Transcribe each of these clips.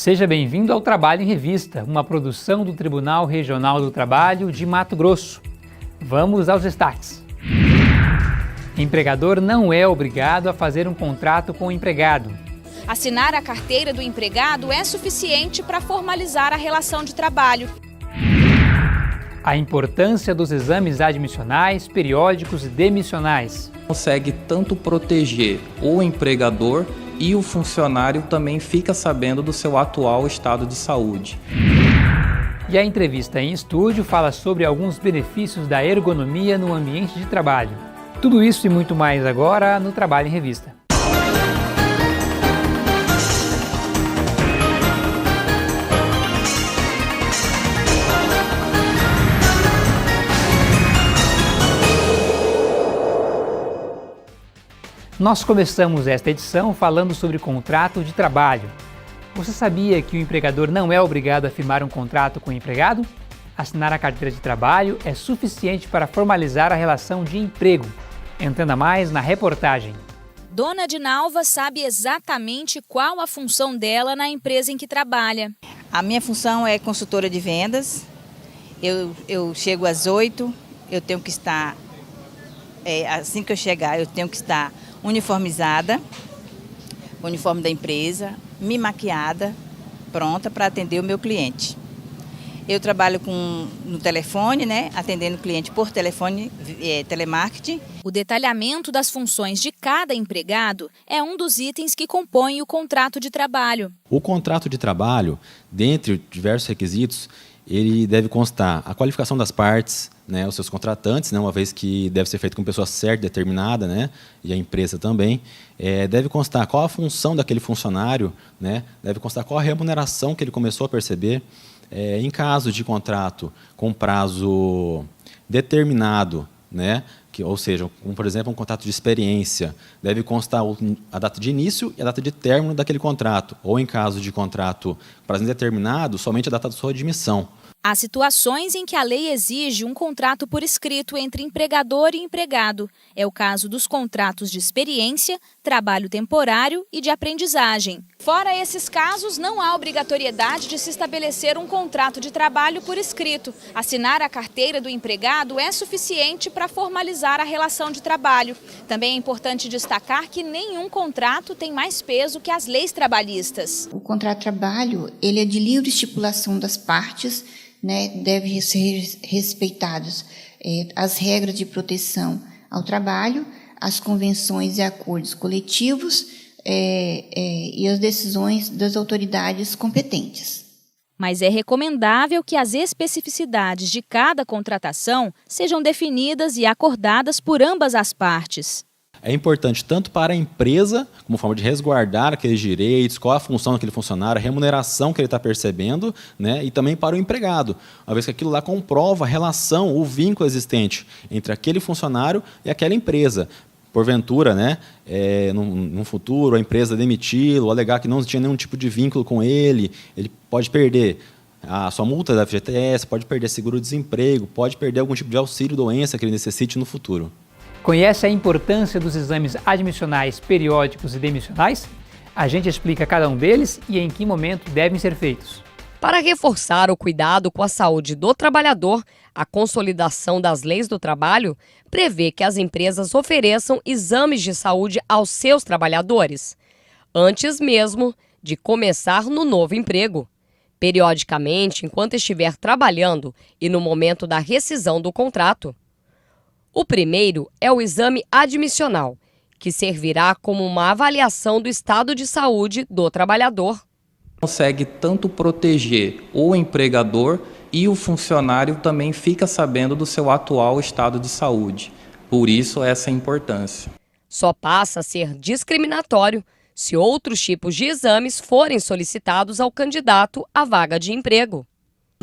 Seja bem-vindo ao Trabalho em Revista, uma produção do Tribunal Regional do Trabalho de Mato Grosso. Vamos aos destaques. Empregador não é obrigado a fazer um contrato com o empregado. Assinar a carteira do empregado é suficiente para formalizar a relação de trabalho. A importância dos exames admissionais, periódicos e demissionais. Consegue tanto proteger o empregador e o funcionário também fica sabendo do seu atual estado de saúde. E a entrevista em estúdio fala sobre alguns benefícios da ergonomia no ambiente de trabalho. Tudo isso e muito mais agora no Trabalho em Revista. Nós começamos esta edição falando sobre contrato de trabalho. Você sabia que o empregador não é obrigado a firmar um contrato com o empregado? Assinar a carteira de trabalho é suficiente para formalizar a relação de emprego. Entenda mais na reportagem. Dona Dinalva sabe exatamente qual a função dela na empresa em que trabalha. A minha função é consultora de vendas. Eu chego às 8, eu tenho que estar, assim que eu chegar, eu tenho que estar uniformizada, uniforme da empresa, me maquiada, pronta para atender o meu cliente. Eu trabalho no telefone, atendendo o cliente por telefone, telemarketing. O detalhamento das funções de cada empregado é um dos itens que compõem o contrato de trabalho. O contrato de trabalho, dentre diversos requisitos, ele deve constar a qualificação das partes, os seus contratantes, uma vez que deve ser feito com pessoa certa, determinada, e a empresa também. Deve constar qual a função daquele funcionário, deve constar qual a remuneração que ele começou a perceber. Em caso de contrato com prazo determinado, ou seja, por exemplo, um contrato de experiência, deve constar a data de início e a data de término daquele contrato. Ou em caso de contrato com prazo indeterminado, somente a data da sua admissão. Há situações em que a lei exige um contrato por escrito entre empregador e empregado. É o caso dos contratos de experiência, trabalho temporário e de aprendizagem. Fora esses casos, não há obrigatoriedade de se estabelecer um contrato de trabalho por escrito. Assinar a carteira do empregado é suficiente para formalizar a relação de trabalho. Também é importante destacar que nenhum contrato tem mais peso que as leis trabalhistas. O contrato de trabalho, ele é de livre estipulação das partes, deve ser respeitadas as regras de proteção ao trabalho, as convenções e acordos coletivos e as decisões das autoridades competentes. Mas é recomendável que as especificidades de cada contratação sejam definidas e acordadas por ambas as partes. É importante tanto para a empresa, como forma de resguardar aqueles direitos, qual a função daquele funcionário, a remuneração que ele está percebendo, e também para o empregado, uma vez que aquilo lá comprova a relação, o vínculo existente entre aquele funcionário e aquela empresa. Porventura, no futuro, a empresa demiti-lo, alegar que não tinha nenhum tipo de vínculo com ele pode perder a sua multa da FGTS, pode perder seguro-desemprego, pode perder algum tipo de auxílio-doença que ele necessite no futuro. Conhece a importância dos exames admissionais, periódicos e demissionais? A gente explica cada um deles e em que momento devem ser feitos. Para reforçar o cuidado com a saúde do trabalhador, a Consolidação das Leis do Trabalho prevê que as empresas ofereçam exames de saúde aos seus trabalhadores, antes mesmo de começar no novo emprego, periodicamente enquanto estiver trabalhando e no momento da rescisão do contrato. O primeiro é o exame admissional, que servirá como uma avaliação do estado de saúde do trabalhador. Consegue tanto proteger o empregador e o funcionário também fica sabendo do seu atual estado de saúde. Por isso, essa importância. Só passa a ser discriminatório se outros tipos de exames forem solicitados ao candidato à vaga de emprego.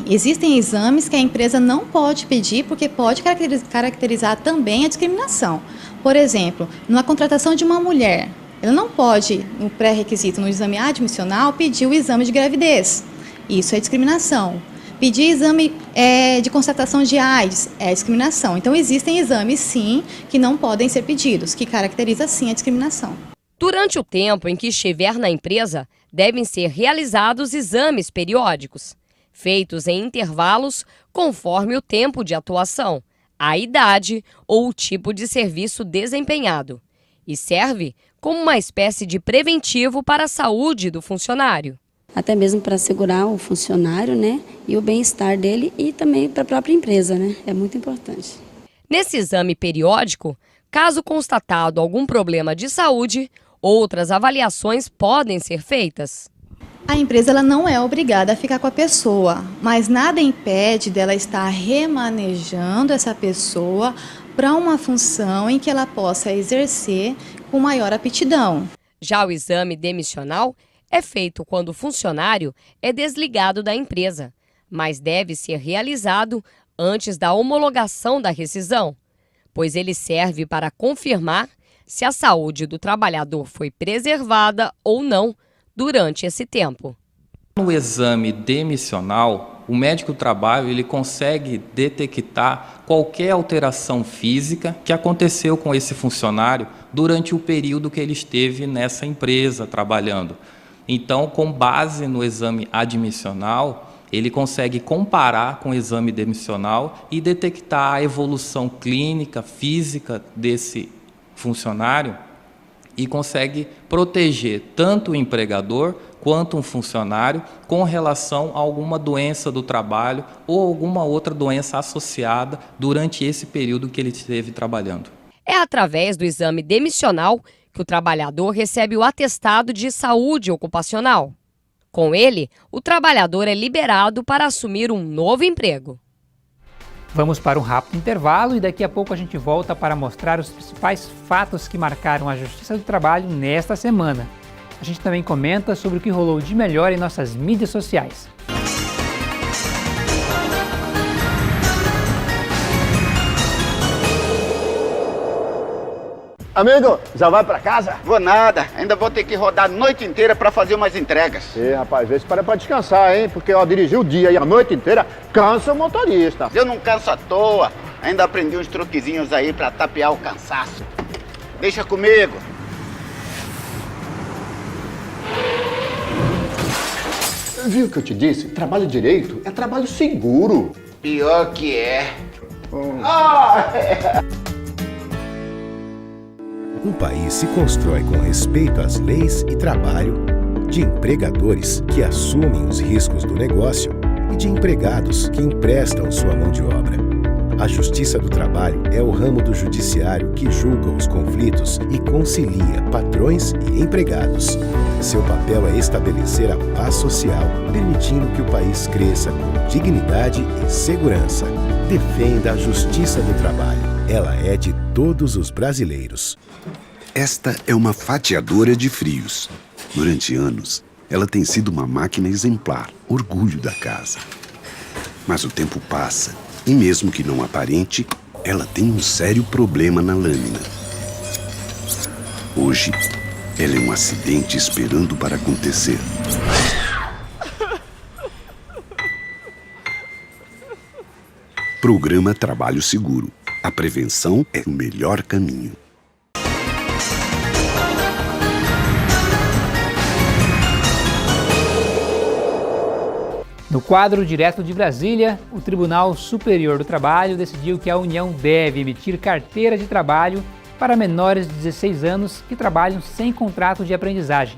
Existem exames que a empresa não pode pedir porque pode caracterizar também a discriminação. Por exemplo, na contratação de uma mulher, ela não pode, no pré-requisito, no exame admissional, pedir o exame de gravidez. Isso é discriminação. Pedir exame de constatação de AIDS é discriminação. Então, existem exames, sim, que não podem ser pedidos, que caracteriza, sim, a discriminação. Durante o tempo em que estiver na empresa, devem ser realizados exames periódicos, feitos em intervalos conforme o tempo de atuação, a idade ou o tipo de serviço desempenhado, e serve como uma espécie de preventivo para a saúde do funcionário. Até mesmo para assegurar o funcionário, né, e o bem-estar dele e também para a própria empresa, né? É muito importante. Nesse exame periódico, caso constatado algum problema de saúde, outras avaliações podem ser feitas. A empresa ela não é obrigada a ficar com a pessoa, mas nada impede dela estar remanejando essa pessoa para uma função em que ela possa exercer com maior aptidão. Já o exame demissional é feito quando o funcionário é desligado da empresa, mas deve ser realizado antes da homologação da rescisão, pois ele serve para confirmar se a saúde do trabalhador foi preservada ou não durante esse tempo. No exame demissional, o médico do trabalho ele consegue detectar qualquer alteração física que aconteceu com esse funcionário durante o período que ele esteve nessa empresa trabalhando. Então, com base no exame admissional, ele consegue comparar com o exame demissional e detectar a evolução clínica, física desse funcionário e consegue proteger tanto o empregador quanto um funcionário com relação a alguma doença do trabalho ou alguma outra doença associada durante esse período que ele esteve trabalhando. É através do exame demissional que o trabalhador recebe o atestado de saúde ocupacional. Com ele, o trabalhador é liberado para assumir um novo emprego. Vamos para um rápido intervalo e daqui a pouco a gente volta para mostrar os principais fatos que marcaram a Justiça do Trabalho nesta semana. A gente também comenta sobre o que rolou de melhor em nossas mídias sociais. Amigo, já vai pra casa? Vou nada, ainda vou ter que rodar a noite inteira pra fazer umas entregas. Rapaz, vê se para pra descansar, hein? Porque dirigir o dia e a noite inteira cansa o motorista. Eu não canso à toa, ainda aprendi uns truquezinhos aí pra tapear o cansaço. Deixa comigo. Viu o que eu te disse? Trabalho direito é trabalho seguro. Pior que é. Um país se constrói com respeito às leis e trabalho, de empregadores que assumem os riscos do negócio e de empregados que emprestam sua mão de obra. A Justiça do Trabalho é o ramo do judiciário que julga os conflitos e concilia patrões e empregados. Seu papel é estabelecer a paz social, permitindo que o país cresça com dignidade e segurança. Defenda a Justiça do Trabalho. Ela é de todos os brasileiros. Esta é uma fatiadora de frios. Durante anos, ela tem sido uma máquina exemplar, orgulho da casa. Mas o tempo passa e, mesmo que não aparente, ela tem um sério problema na lâmina. Hoje, ela é um acidente esperando para acontecer. Programa Trabalho Seguro. A prevenção é o melhor caminho. No quadro direto de Brasília, o Tribunal Superior do Trabalho decidiu que a União deve emitir carteira de trabalho para menores de 16 anos que trabalham sem contrato de aprendizagem.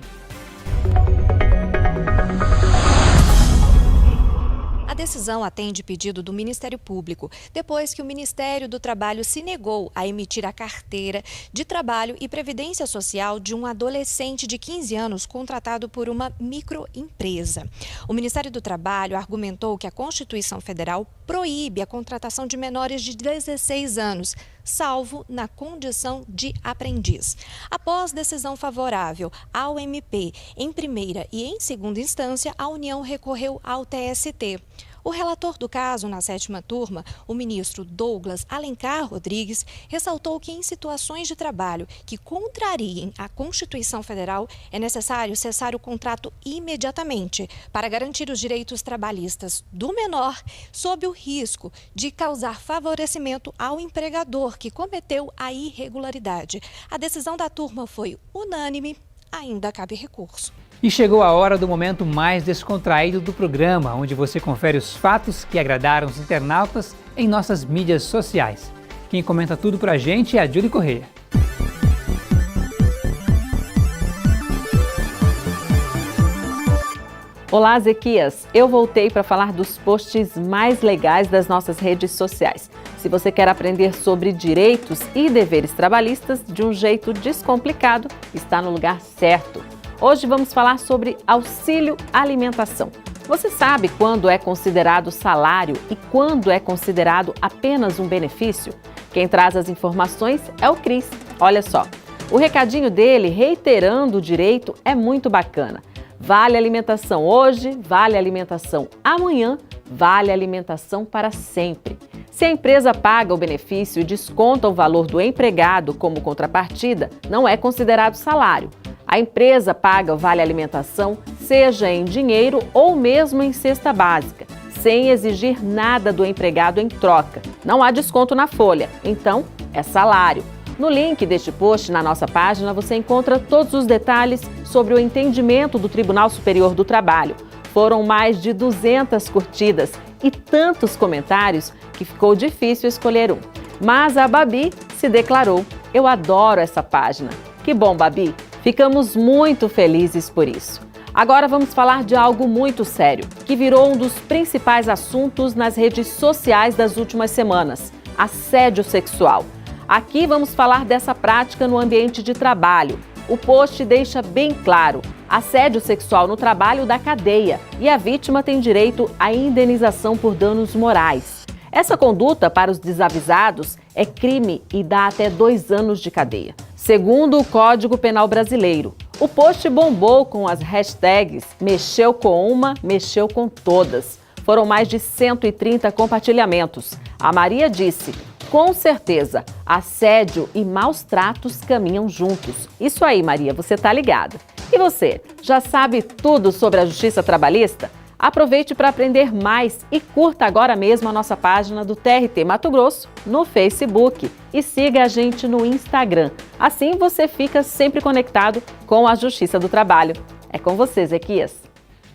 A decisão atende pedido do Ministério Público, depois que o Ministério do Trabalho se negou a emitir a carteira de trabalho e previdência social de um adolescente de 15 anos contratado por uma microempresa. O Ministério do Trabalho argumentou que a Constituição Federal proíbe a contratação de menores de 16 anos, salvo na condição de aprendiz. Após decisão favorável ao MP em primeira e em segunda instância, a União recorreu ao TST. O relator do caso na 7ª turma, o ministro Douglas Alencar Rodrigues, ressaltou que em situações de trabalho que contrariem a Constituição Federal, é necessário cessar o contrato imediatamente para garantir os direitos trabalhistas do menor, sob o risco de causar favorecimento ao empregador que cometeu a irregularidade. A decisão da turma foi unânime, ainda cabe recurso. E chegou a hora do momento mais descontraído do programa, onde você confere os fatos que agradaram os internautas em nossas mídias sociais. Quem comenta tudo pra gente é a Julie Correia. Olá, Zequias! Eu voltei para falar dos posts mais legais das nossas redes sociais. Se você quer aprender sobre direitos e deveres trabalhistas de um jeito descomplicado, está no lugar certo. Hoje vamos falar sobre auxílio alimentação. Você sabe quando é considerado salário e quando é considerado apenas um benefício? Quem traz as informações é o Cris. Olha só, o recadinho dele, reiterando o direito, é muito bacana. Vale alimentação hoje, vale alimentação amanhã, vale alimentação para sempre. Se a empresa paga o benefício e desconta o valor do empregado como contrapartida, não é considerado salário. A empresa paga o vale alimentação, seja em dinheiro ou mesmo em cesta básica, sem exigir nada do empregado em troca. Não há desconto na folha, então é salário. No link deste post na nossa página você encontra todos os detalhes sobre o entendimento do Tribunal Superior do Trabalho. Foram mais de 200 curtidas e tantos comentários que ficou difícil escolher um. Mas a Babi se declarou: "Eu adoro essa página". Que bom, Babi! Ficamos muito felizes por isso. Agora vamos falar de algo muito sério, que virou um dos principais assuntos nas redes sociais das últimas semanas: assédio sexual. Aqui vamos falar dessa prática no ambiente de trabalho. O post deixa bem claro: assédio sexual no trabalho dá cadeia e a vítima tem direito à indenização por danos morais. Essa conduta, para os desavisados, é crime e dá até 2 anos de cadeia, segundo o Código Penal Brasileiro. O post bombou com as hashtags "mexeu com uma, mexeu com todas". Foram mais de 130 compartilhamentos. A Maria disse: "Com certeza, assédio e maus tratos caminham juntos". Isso aí, Maria, você tá ligada. E você, já sabe tudo sobre a Justiça Trabalhista? Aproveite para aprender mais e curta agora mesmo a nossa página do TRT Mato Grosso no Facebook e siga a gente no Instagram. Assim você fica sempre conectado com a Justiça do Trabalho. É com você, Zequias.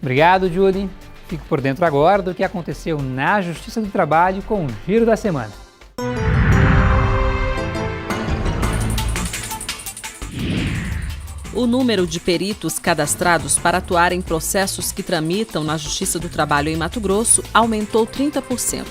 Obrigado, Julie. Fique por dentro agora do que aconteceu na Justiça do Trabalho com o Giro da Semana. O número de peritos cadastrados para atuar em processos que tramitam na Justiça do Trabalho em Mato Grosso aumentou 30%.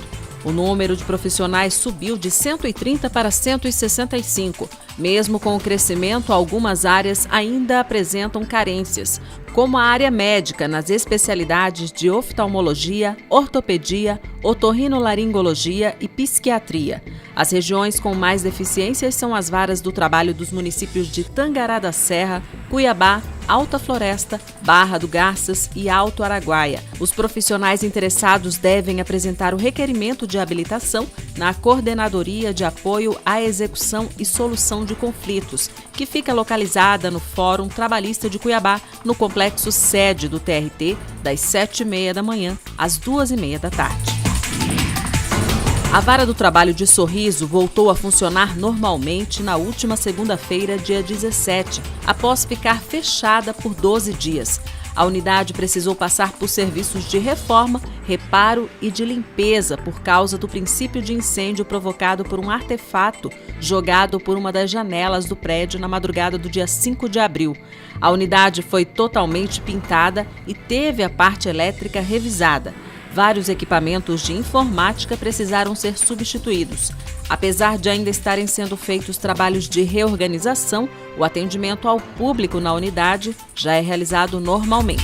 O número de profissionais subiu de 130 para 165. Mesmo com o crescimento, algumas áreas ainda apresentam carências, como a área médica nas especialidades de oftalmologia, ortopedia, otorrinolaringologia e psiquiatria. As regiões com mais deficiências são as varas do trabalho dos municípios de Tangará da Serra, Cuiabá, Alta Floresta, Barra do Garças e Alto Araguaia. Os profissionais interessados devem apresentar o requerimento de habilitação na Coordenadoria de Apoio à Execução e Solução de Conflitos, que fica localizada no Fórum Trabalhista de Cuiabá, no complexo sede do TRT, das 7h30 da manhã às 2h30 da tarde. A Vara do Trabalho de Sorriso voltou a funcionar normalmente na última segunda-feira, dia 17, após ficar fechada por 12 dias. A unidade precisou passar por serviços de reforma, reparo e de limpeza por causa do princípio de incêndio provocado por um artefato jogado por uma das janelas do prédio na madrugada do dia 5 de abril. A unidade foi totalmente pintada e teve a parte elétrica revisada. Vários equipamentos de informática precisaram ser substituídos. Apesar de ainda estarem sendo feitos trabalhos de reorganização, o atendimento ao público na unidade já é realizado normalmente.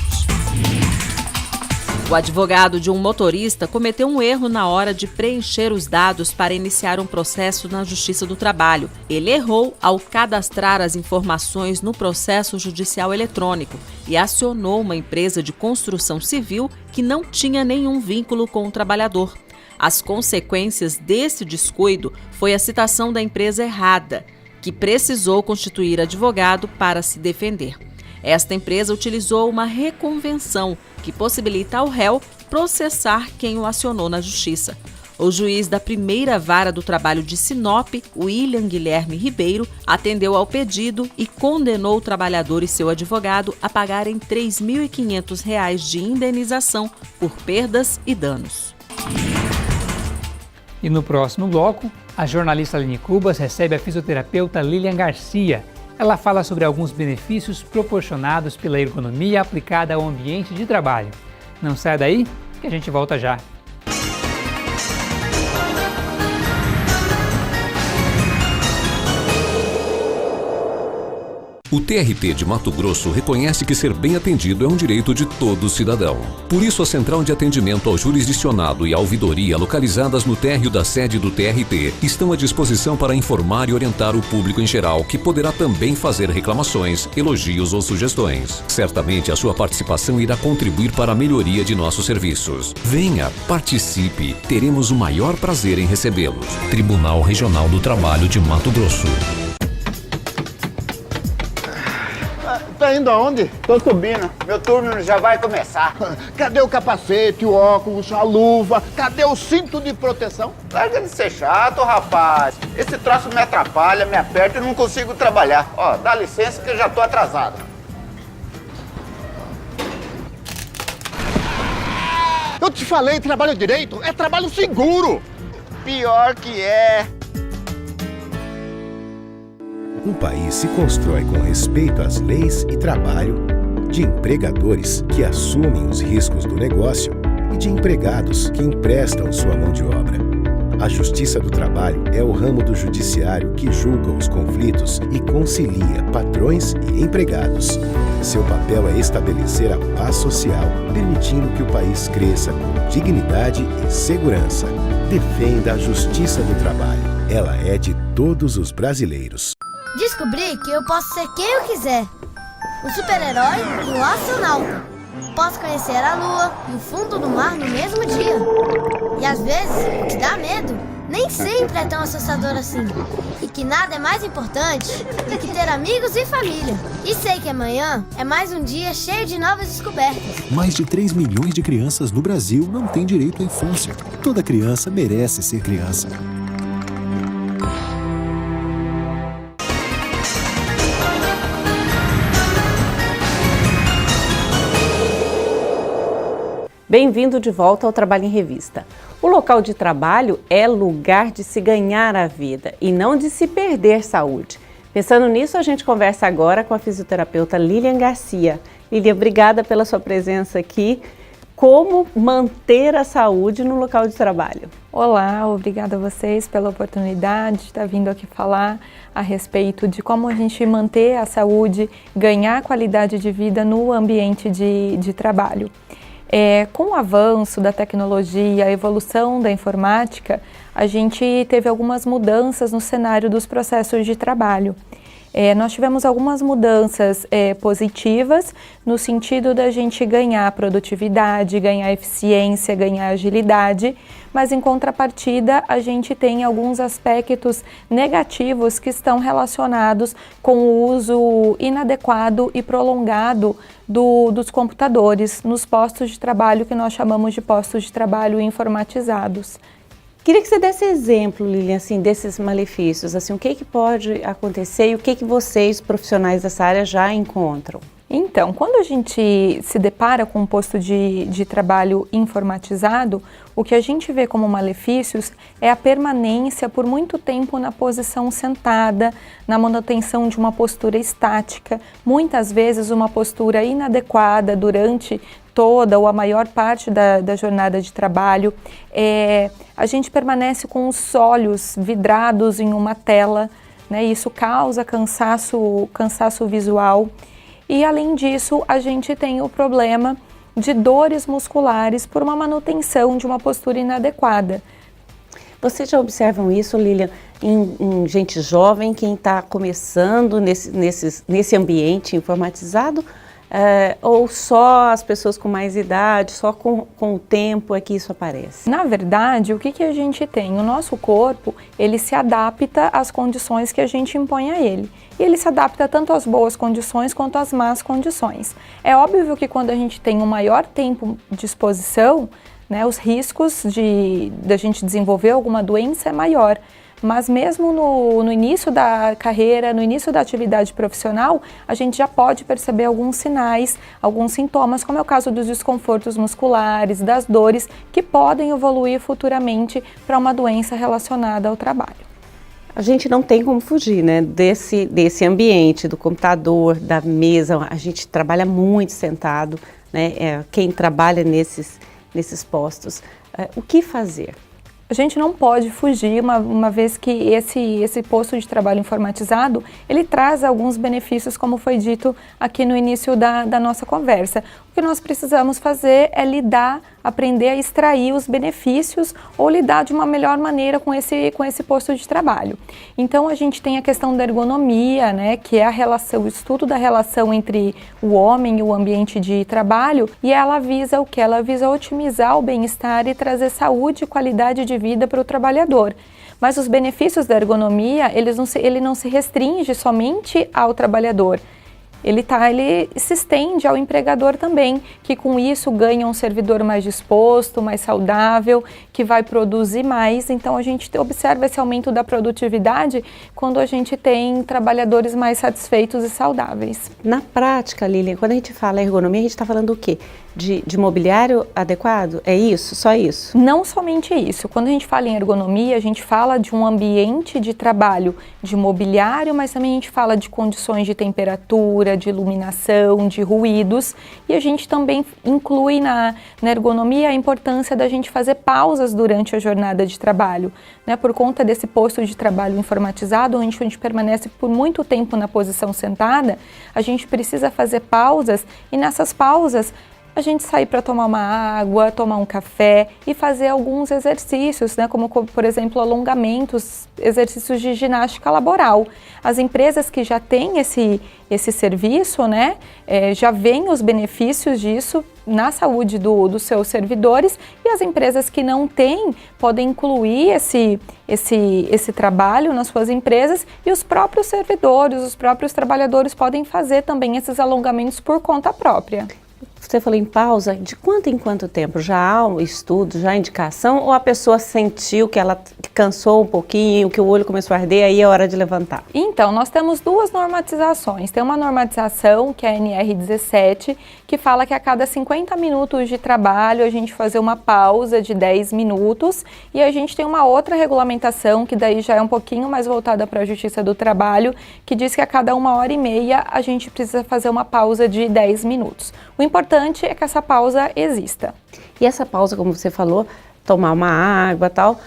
O advogado de um motorista cometeu um erro na hora de preencher os dados para iniciar um processo na Justiça do Trabalho. Ele errou ao cadastrar as informações no processo judicial eletrônico e acionou uma empresa de construção civil que não tinha nenhum vínculo com o trabalhador. As consequências desse descuido foi a citação da empresa errada, que precisou constituir advogado para se defender. Esta empresa utilizou uma reconvenção que possibilita ao réu processar quem o acionou na justiça. O juiz da primeira vara do trabalho de Sinop, William Guilherme Ribeiro, atendeu ao pedido e condenou o trabalhador e seu advogado a pagarem R$ 3.500 de indenização por perdas e danos. E no próximo bloco, a jornalista Aline Cubas recebe a fisioterapeuta Lilian Garcia. Ela fala sobre alguns benefícios proporcionados pela ergonomia aplicada ao ambiente de trabalho. Não saia daí, que a gente volta já. O TRT de Mato Grosso reconhece que ser bem atendido é um direito de todo cidadão. Por isso, a Central de Atendimento ao Jurisdicionado e a Ouvidoria, localizadas no térreo da sede do TRT, estão à disposição para informar e orientar o público em geral, que poderá também fazer reclamações, elogios ou sugestões. Certamente, a sua participação irá contribuir para a melhoria de nossos serviços. Venha, participe, teremos o maior prazer em recebê-los. Tribunal Regional do Trabalho de Mato Grosso. Tá indo aonde? Tô subindo. Meu turno já vai começar. Cadê o capacete, o óculos, a luva? Cadê o cinto de proteção? Larga de ser chato, rapaz. Esse troço me atrapalha, me aperta e não consigo trabalhar. Ó, dá licença que eu já tô atrasado. Eu te falei, trabalho direito é trabalho seguro. Pior que é. Um país se constrói com respeito às leis e trabalho, de empregadores que assumem os riscos do negócio e de empregados que emprestam sua mão de obra. A Justiça do Trabalho é o ramo do judiciário que julga os conflitos e concilia patrões e empregados. Seu papel é estabelecer a paz social, permitindo que o país cresça com dignidade e segurança. Defenda a Justiça do Trabalho. Ela é de todos os brasileiros. Descobri que eu posso ser quem eu quiser. Um super-herói e um astronauta. Posso conhecer a Lua e o fundo do mar no mesmo dia. E às vezes, o que dá medo nem sempre é tão assustador assim. E que nada é mais importante do que ter amigos e família. E sei que amanhã é mais um dia cheio de novas descobertas. Mais de 3 milhões de crianças no Brasil não têm direito à infância. Toda criança merece ser criança. Bem-vindo de volta ao Trabalho em Revista. O local de trabalho é lugar de se ganhar a vida e não de se perder saúde. Pensando nisso, a gente conversa agora com a fisioterapeuta Lilian Garcia. Lilian, obrigada pela sua presença aqui. Como manter a saúde no local de trabalho? Olá, obrigada a vocês pela oportunidade de estar vindo aqui falar a respeito de como a gente manter a saúde, ganhar qualidade de vida no ambiente de trabalho. Com o avanço da tecnologia, a evolução da informática, a gente teve algumas mudanças no cenário dos processos de trabalho. Nós tivemos algumas mudanças positivas no sentido da gente ganhar produtividade, ganhar eficiência, ganhar agilidade, mas em contrapartida a gente tem alguns aspectos negativos que estão relacionados com o uso inadequado e prolongado dos computadores nos postos de trabalho que nós chamamos de postos de trabalho informatizados. Queria que você desse exemplo, Lilian, assim, desses malefícios, assim, o que pode acontecer e o que vocês, profissionais dessa área, já encontram? Então, quando a gente se depara com um posto de trabalho informatizado, o que a gente vê como malefícios é a permanência por muito tempo na posição sentada, na manutenção de uma postura estática, muitas vezes uma postura inadequada durante toda ou a maior parte da jornada de trabalho. A gente permanece com os olhos vidrados em uma tela, né? Isso causa cansaço visual. E além disso, a gente tem o problema de dores musculares por uma manutenção de uma postura inadequada. Vocês já observam isso, Lilian, em gente jovem, quem está começando nesse ambiente informatizado? Ou só as pessoas com mais idade, só com o tempo é que isso aparece? Na verdade, o que a gente tem? O nosso corpo, ele se adapta às condições que a gente impõe a ele. E ele se adapta tanto às boas condições quanto às más condições. É óbvio que quando a gente tem um maior tempo de exposição, né, os riscos de a gente desenvolver alguma doença é maior. Mas mesmo no início da carreira, no início da atividade profissional, a gente já pode perceber alguns sinais, alguns sintomas, como é o caso dos desconfortos musculares, das dores, que podem evoluir futuramente para uma doença relacionada ao trabalho. A gente não tem como fugir, né, desse ambiente, do computador, da mesa. A gente trabalha muito sentado, né, quem trabalha nesses postos. O que fazer? A gente não pode fugir, uma vez que esse posto de trabalho informatizado, ele traz alguns benefícios, como foi dito aqui no início da nossa conversa. O que nós precisamos fazer é aprender a extrair os benefícios ou lidar de uma melhor maneira com esse posto de trabalho. Então a gente tem a questão da ergonomia, né, que é o estudo da relação entre o homem e o ambiente de trabalho, e ela visa o que? Ela visa otimizar o bem-estar e trazer saúde e qualidade de vida para o trabalhador. Mas os benefícios da ergonomia, ele não se restringe somente ao trabalhador. Ele se estende ao empregador também, que com isso ganha um servidor mais disposto, mais saudável, que vai produzir mais. Então a gente observa esse aumento da produtividade quando a gente tem trabalhadores mais satisfeitos e saudáveis. Na prática, Lilian, quando a gente fala ergonomia, a gente está falando o quê? De mobiliário adequado? É isso? Só isso? Não somente isso. Quando a gente fala em ergonomia, a gente fala de um ambiente de trabalho, de mobiliário, mas também a gente fala de condições de temperatura, de iluminação, de ruídos, e a gente também inclui na ergonomia a importância da gente fazer pausas durante a jornada de trabalho, né? Por conta desse posto de trabalho informatizado, onde a gente permanece por muito tempo na posição sentada, a gente precisa fazer pausas, e nessas pausas a gente sair para tomar uma água, tomar um café e fazer alguns exercícios, né, como por exemplo alongamentos, exercícios de ginástica laboral. As empresas que já têm esse serviço, né, já veem os benefícios disso na saúde dos seus servidores, e as empresas que não têm podem incluir esse trabalho nas suas empresas, e os próprios servidores, os próprios trabalhadores podem fazer também esses alongamentos por conta própria. Você falou em pausa, de quanto em quanto tempo? Já há um estudo, já há indicação, ou a pessoa sentiu que ela cansou um pouquinho, que o olho começou a arder, aí é hora de levantar? Então, nós temos duas normatizações. Tem uma normatização, que é a NR17, que fala que a cada 50 minutos de trabalho a gente fazer uma pausa de 10 minutos, e a gente tem uma outra regulamentação, que daí já é um pouquinho mais voltada para a Justiça do Trabalho, que diz que a cada 1h30 a gente precisa fazer uma pausa de 10 minutos. O importante é que essa pausa exista. E essa pausa, como você falou, tomar uma água e tal,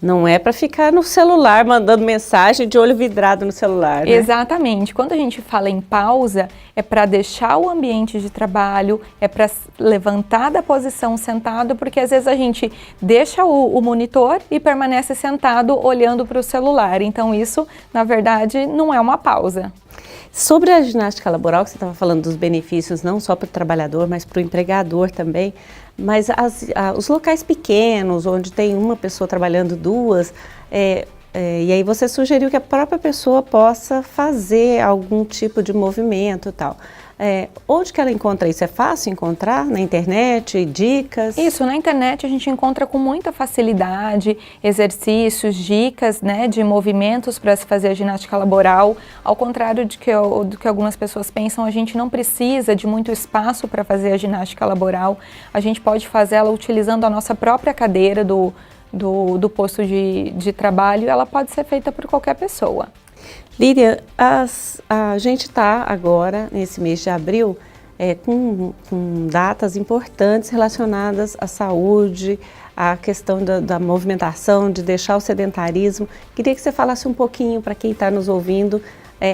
não é para ficar no celular mandando mensagem de olho vidrado no celular, né? Exatamente. Quando a gente fala em pausa, é para deixar o ambiente de trabalho, é para levantar da posição sentado, porque às vezes a gente deixa o monitor e permanece sentado olhando para o celular. Então isso, na verdade, não é uma pausa. Sobre a ginástica laboral, que você estava falando dos benefícios não só para o trabalhador, mas para o empregador também, mas os locais pequenos, onde tem uma pessoa trabalhando duas, e aí você sugeriu que a própria pessoa possa fazer algum tipo de movimento e tal. Onde que ela encontra isso? É fácil encontrar na internet, dicas? Isso, na internet a gente encontra com muita facilidade exercícios, dicas, né, de movimentos para se fazer a ginástica laboral. Ao contrário do que algumas pessoas pensam, a gente não precisa de muito espaço para fazer a ginástica laboral. A gente pode fazer ela utilizando a nossa própria cadeira do posto de trabalho, ela pode ser feita por qualquer pessoa. Lilian, a gente está agora, nesse mês de abril, com datas importantes relacionadas à saúde, à questão da movimentação, de deixar o sedentarismo. Queria que você falasse um pouquinho para quem está nos ouvindo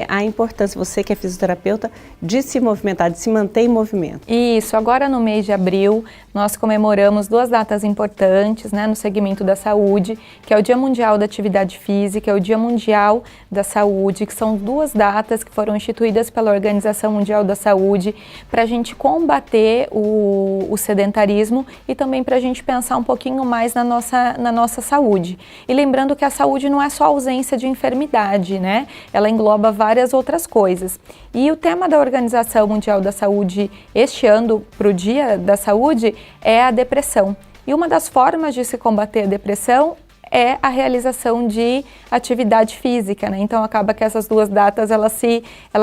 a importância, você que é fisioterapeuta, de se movimentar, de se manter em movimento. Isso, agora no mês de abril nós comemoramos 2 datas importantes, né, no segmento da saúde, que é o Dia Mundial da Atividade Física e o Dia Mundial da Saúde, que são 2 datas que foram instituídas pela Organização Mundial da Saúde para a gente combater o sedentarismo e também para a gente pensar um pouquinho mais na nossa saúde. E lembrando que a saúde não é só ausência de enfermidade, né? Ela engloba várias outras coisas. E o tema da Organização Mundial da Saúde este ano, para o Dia da Saúde, é a depressão. E uma das formas de se combater a depressão é a realização de atividade física, né? Então acaba que essas 2 datas elas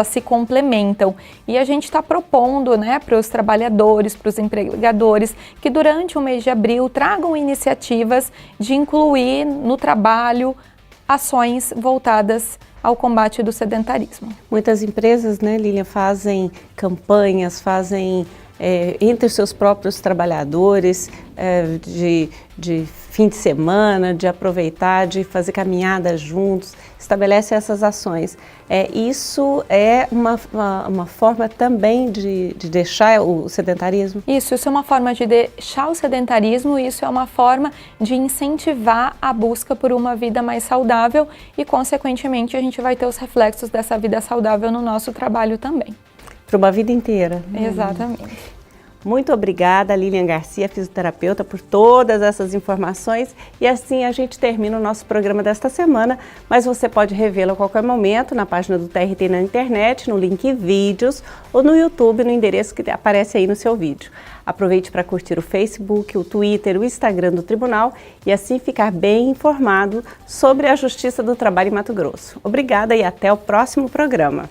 se complementam. E a gente está propondo, né, para os trabalhadores, para os empregadores, que durante o mês de abril tragam iniciativas de incluir no trabalho ações voltadas ao combate do sedentarismo. Muitas empresas, né, Lilian, fazem campanhas, fazem entre os seus próprios trabalhadores, de fim de semana, de aproveitar, de fazer caminhadas juntos, estabelece essas ações. Isso é uma forma também de deixar o sedentarismo? Isso é uma forma de deixar o sedentarismo, isso é uma forma de incentivar a busca por uma vida mais saudável e, consequentemente, a gente vai ter os reflexos dessa vida saudável no nosso trabalho também. Para uma vida inteira. Exatamente. Muito obrigada, Lilian Garcia, fisioterapeuta, por todas essas informações. E assim a gente termina o nosso programa desta semana, mas você pode revê-lo a qualquer momento na página do TRT na internet, no link vídeos ou no YouTube, no endereço que aparece aí no seu vídeo. Aproveite para curtir o Facebook, o Twitter, o Instagram do Tribunal e assim ficar bem informado sobre a Justiça do Trabalho em Mato Grosso. Obrigada e até o próximo programa.